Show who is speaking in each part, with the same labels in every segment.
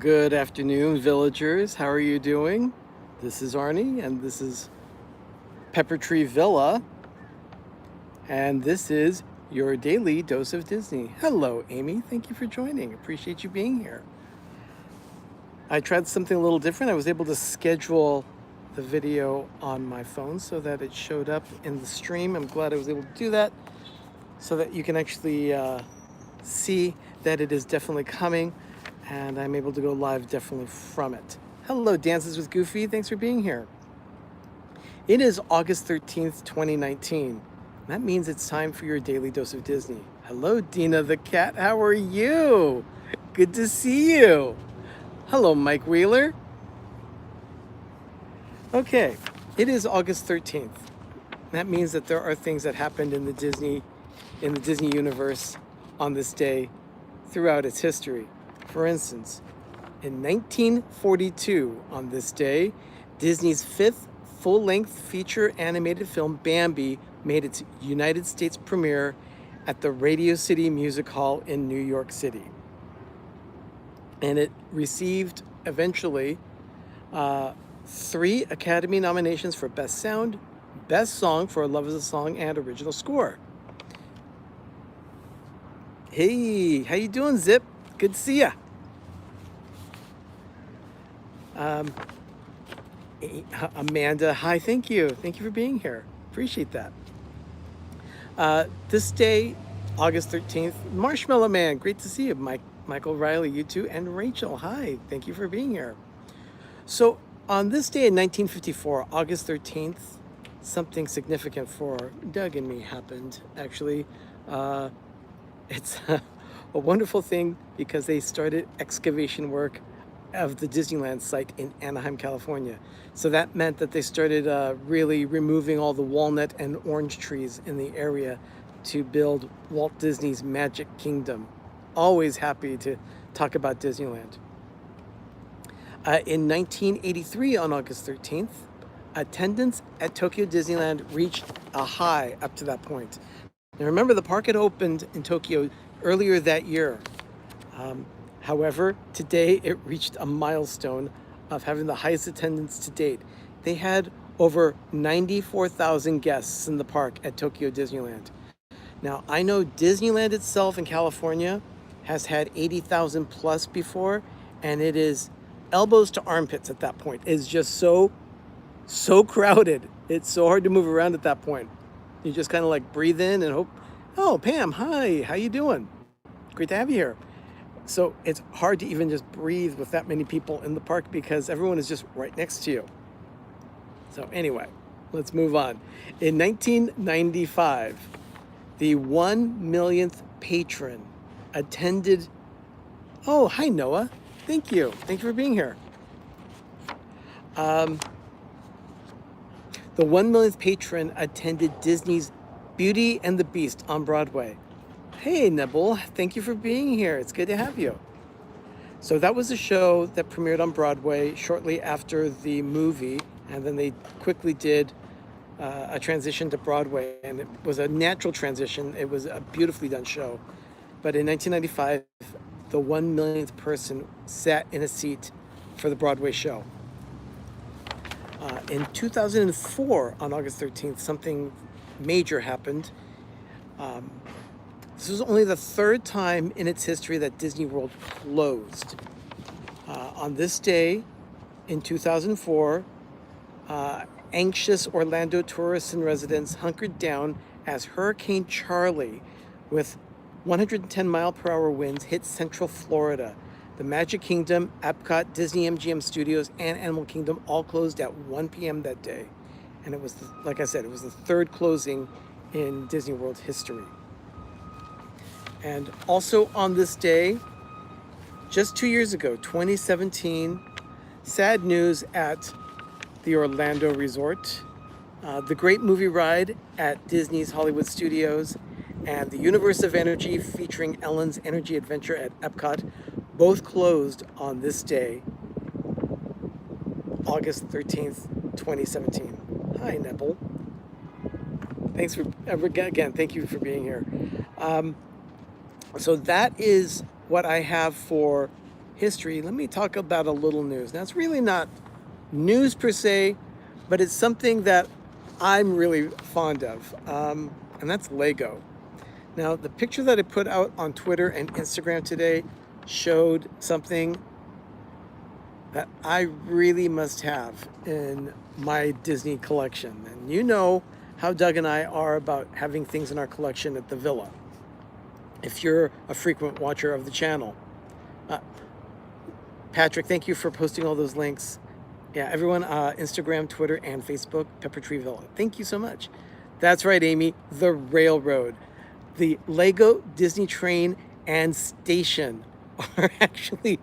Speaker 1: Good afternoon, villagers. How are you doing? This is Arnie, and this is Pepper Tree Villa, and this is your daily dose of Disney. Hello, Amy. Thank you for joining. Appreciate you being here. I tried something a little different. I was able to schedule the video on my phone so that it showed up in the stream. I'm glad I was able to do that so that you can actually see that it is definitely coming, and I'm able to go live definitely from it. Hello, Dances with Goofy. Thanks for being here. It is August 13th, 2019. That means it's time for your daily dose of Disney. Hello, Dina the cat. How are you? Good to see you. Hello, Mike Wheeler. Okay, it is August 13th. That means that there are things that happened in the Disney universe on this day throughout its history. For instance, in 1942, on this day, Disney's fifth full-length feature animated film Bambi made its United States premiere at the Radio City Music Hall in New York City. And it received eventually 3 Academy nominations for Best Sound, Best Song for Love is a Song, and Original Score. Hey, how you doing, Zip? Good to see ya. Amanda, hi, thank you. Thank you for being here. Appreciate that. This day, August 13th, Marshmallow Man, great to see you. Michael Riley, you too, and Rachel, hi, thank you for being here. So on this day in 1954, August 13th, something significant for Doug and me happened, actually. It's a wonderful thing because they started excavation work of the Disneyland site in Anaheim, California. So that meant that they started really removing all the walnut and orange trees in the area to build Walt Disney's Magic Kingdom. Always happy to talk about Disneyland. In 1983, on August 13th, attendance at Tokyo Disneyland reached a high up to that point. Now remember, the park had opened in Tokyo earlier that year. However, today it reached a milestone of having the highest attendance to date. They had over 94,000 guests in the park at Tokyo Disneyland. Now, I know Disneyland itself in California has had 80,000 plus before, and it is elbows to armpits at that point. It's just so crowded. It's so hard to move around at that point. You just kind of like breathe in and hope, oh, Pam, hi, how you doing? Great to have you here. So it's hard to even just breathe with that many people in the park because everyone is just right next to you. So anyway, let's move on. In 1995, the 1 millionth patron attended. Oh, hi, Noah. Thank you. Thank you for being here. The 1 millionth patron attended Disney's Beauty and the Beast on Broadway. Hey, Nebel, thank you for being here. It's good to have you. So that was a show that premiered on Broadway shortly after the movie, and then they quickly did a transition to Broadway, and it was a natural transition. It was a beautifully done show. But in 1995, the 1 millionth person sat in a seat for the Broadway show. In 2004, on August 13th, something major happened. This was only the 3rd time in its history that Disney World closed. On this day, in 2004, anxious Orlando tourists and residents hunkered down as Hurricane Charley, with 110-mile-per-hour winds, hit Central Florida. The Magic Kingdom, Epcot, Disney MGM Studios, and Animal Kingdom all closed at 1 p.m. that day. And it was, like I said, it was the 3rd closing in Disney World history. And also on this day, just 2 years ago, 2017, sad news at the Orlando Resort. The Great Movie Ride at Disney's Hollywood Studios and the Universe of Energy featuring Ellen's Energy Adventure at Epcot both closed on this day, August 13th, 2017. Hi, Nebel. Thanks for, again, thank you for being here. So that is what I have for history, let me talk about a little news. Now, it's really not news per se, but it's something that I'm really fond of, and that's Lego. Now, the picture that I put out on Twitter and Instagram today showed something that I really must have in my Disney collection. And you know how Doug and I are about having things in our collection at the villa, if you're a frequent watcher of the channel. Patrick, thank you for posting all those links. Yeah, everyone, Instagram, Twitter, and Facebook, Pepper Tree Villa. Thank you so much. That's right, Amy, the railroad. The Lego Disney train and station are actually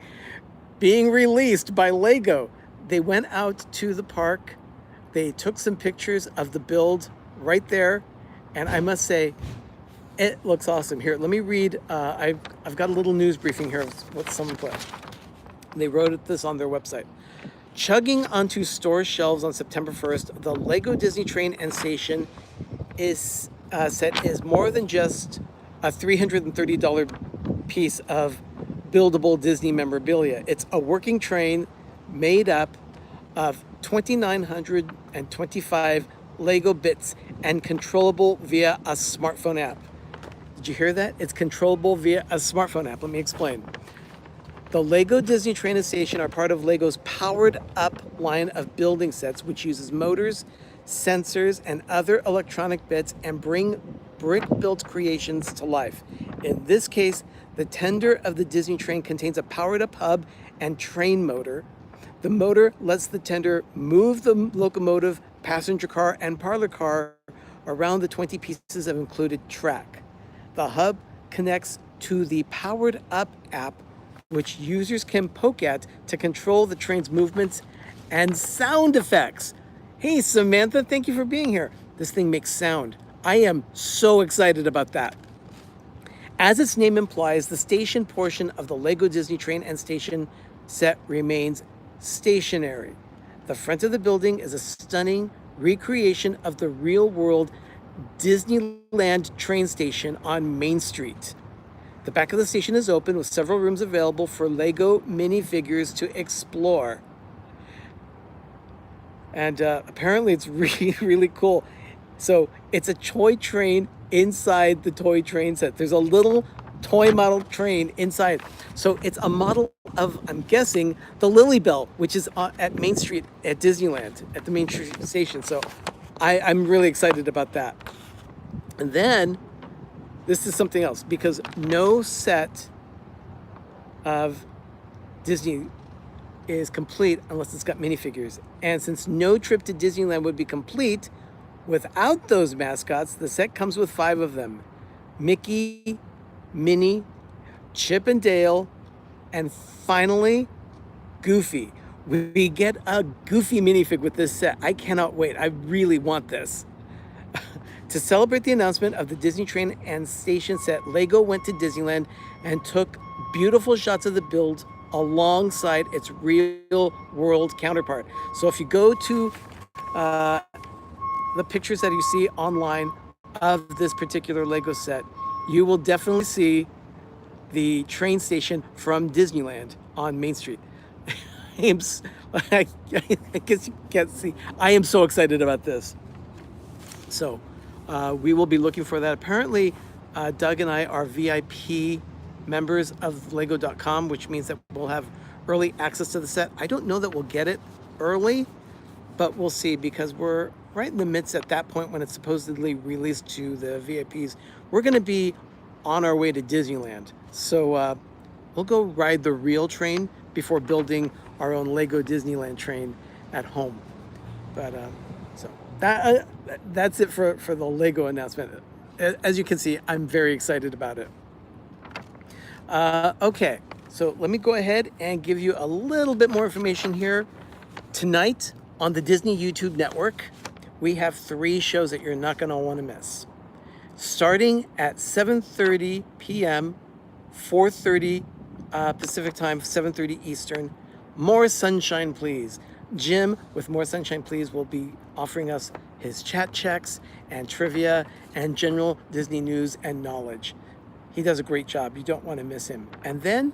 Speaker 1: being released by Lego. They went out to the park. They took some pictures of the build right there. And I must say, it looks awesome. Here, let me read. I've got a little news briefing here of what someone put. They wrote this on their website. Chugging onto store shelves on September 1st, the Lego Disney train and station is more than just a $330 piece of buildable Disney memorabilia. It's a working train made up of 2,925 Lego bits and controllable via a smartphone app. Did you hear that? It's controllable via a smartphone app. Let me explain. The Lego Disney Train and Station are part of Lego's powered up line of building sets, which uses motors, sensors, and other electronic bits and bring brick-built creations to life. In this case, the tender of the Disney train contains a powered up hub and train motor. The motor lets the tender move the locomotive, passenger car, and parlor car around the 20 pieces of included track. The hub connects to the powered up app, which users can poke at to control the train's movements and sound effects. Hey, Samantha, thank you for being here. This thing makes sound. I am so excited about that. As its name implies, the station portion of the Lego Disney train and station set remains stationary. The front of the building is a stunning recreation of the real-world Disneyland train station on Main Street. The back of the station is open with several rooms available for Lego minifigures to explore. And apparently it's really, really cool. So it's a toy train inside the toy train set. There's a little toy model train inside. So it's a model of, I'm guessing, the Lily Bell, which is at Main Street at Disneyland, at the Main Street station. So I'm really excited about that. And then this is something else, because no set of Disney is complete unless it's got minifigures. And since no trip to Disneyland would be complete without those mascots, the set comes with 5 of them: Mickey, Minnie, Chip and Dale, and finally, Goofy. We get a Goofy minifig with this set. I cannot wait. I really want this. To celebrate the announcement of the Disney train and station set, Lego went to Disneyland and took beautiful shots of the build alongside its real world counterpart. So if you go to the pictures that you see online of this particular Lego set, you will definitely see the train station from Disneyland on Main Street. I guess you can't see. I am so excited about this. So we will be looking for that. Apparently, Doug and I are VIP members of Lego.com, which means that we'll have early access to the set. I don't know that we'll get it early, but we'll see, because we're right in the midst at that point when it's supposedly released to the VIPs. We're going to be on our way to Disneyland. So we'll go ride the real train before building our own Lego Disneyland train at home. But so that's it for the Lego announcement. As you can see, I'm very excited about it. Okay, so let me go ahead and give you a little bit more information here. Tonight on the Disney YouTube network, we have 3 shows that you're not going to want to miss. Starting at 7:30 p.m., 4:30 Pacific time, 7:30 Eastern, More Sunshine Please. Jim with More Sunshine Please will be offering us his chat checks and trivia and general Disney news and knowledge. He does a great job. You don't want to miss him. And then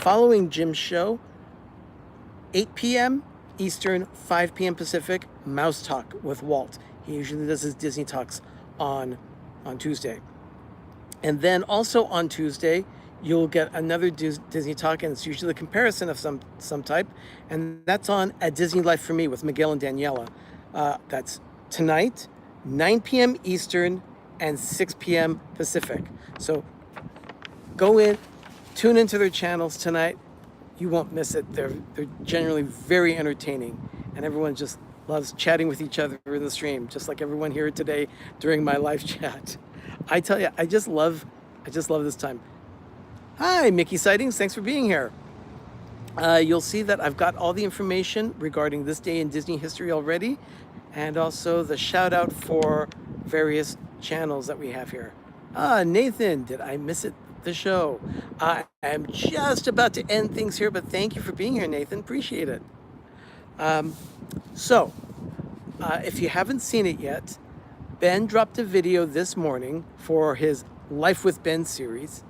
Speaker 1: following Jim's show, 8 p.m. Eastern, 5 p.m. Pacific, Mouse Talk with Walt. He usually does his Disney Talks on Tuesday. And then also on Tuesday, you'll get another Disney Talk, and it's usually a comparison of some type, and that's on A Disney Life for Me with Miguel and Daniela. That's tonight, 9 p.m. Eastern and 6 p.m. Pacific. So go in, tune into their channels tonight. You won't miss it. They're generally very entertaining, and everyone just loves chatting with each other in the stream, just like everyone here today during my live chat. I tell you, I just love this time. Hi, Mickey Sightings. Thanks for being here. You'll see that I've got all the information regarding this day in Disney history already, and also the shout out for various channels that we have here. Nathan, did I miss it? The show. I am just about to end things here, but thank you for being here, Nathan. Appreciate it. If you haven't seen it yet, Ben dropped a video this morning for his Life with Ben series.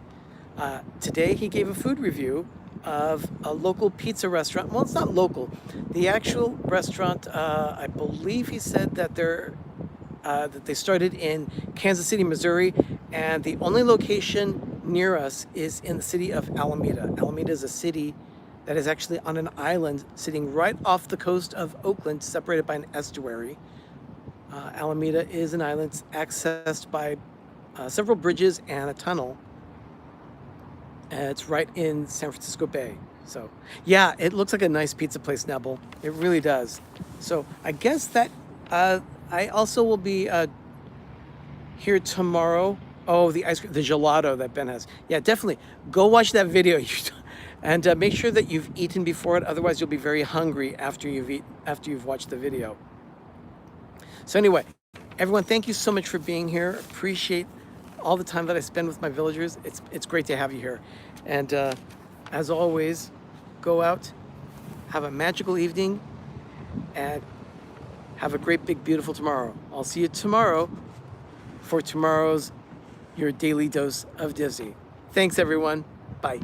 Speaker 1: Today he gave a food review of a local pizza restaurant. Well, it's not local. The actual restaurant, I believe he said that they started in Kansas City, Missouri, and the only location near us is in the city of Alameda. Alameda is a city that is actually on an island sitting right off the coast of Oakland, separated by an estuary. Alameda is an island accessed by several bridges and a tunnel. And it's right in San Francisco Bay. So yeah, it looks like a nice pizza place, Nebel. It really does. So I guess that I also will be here tomorrow. Oh, the ice cream, the gelato that Ben has. Yeah, definitely go watch that video. And make sure that you've eaten before it. Otherwise, you'll be very hungry after you've watched the video. So anyway, everyone, thank you so much for being here. Appreciate all the time that I spend with my villagers. It's great to have you here. And as always, go out, have a magical evening, and have a great, big, beautiful tomorrow. I'll see you tomorrow for tomorrow's Your Daily Dose of Disney. Thanks, everyone. Bye.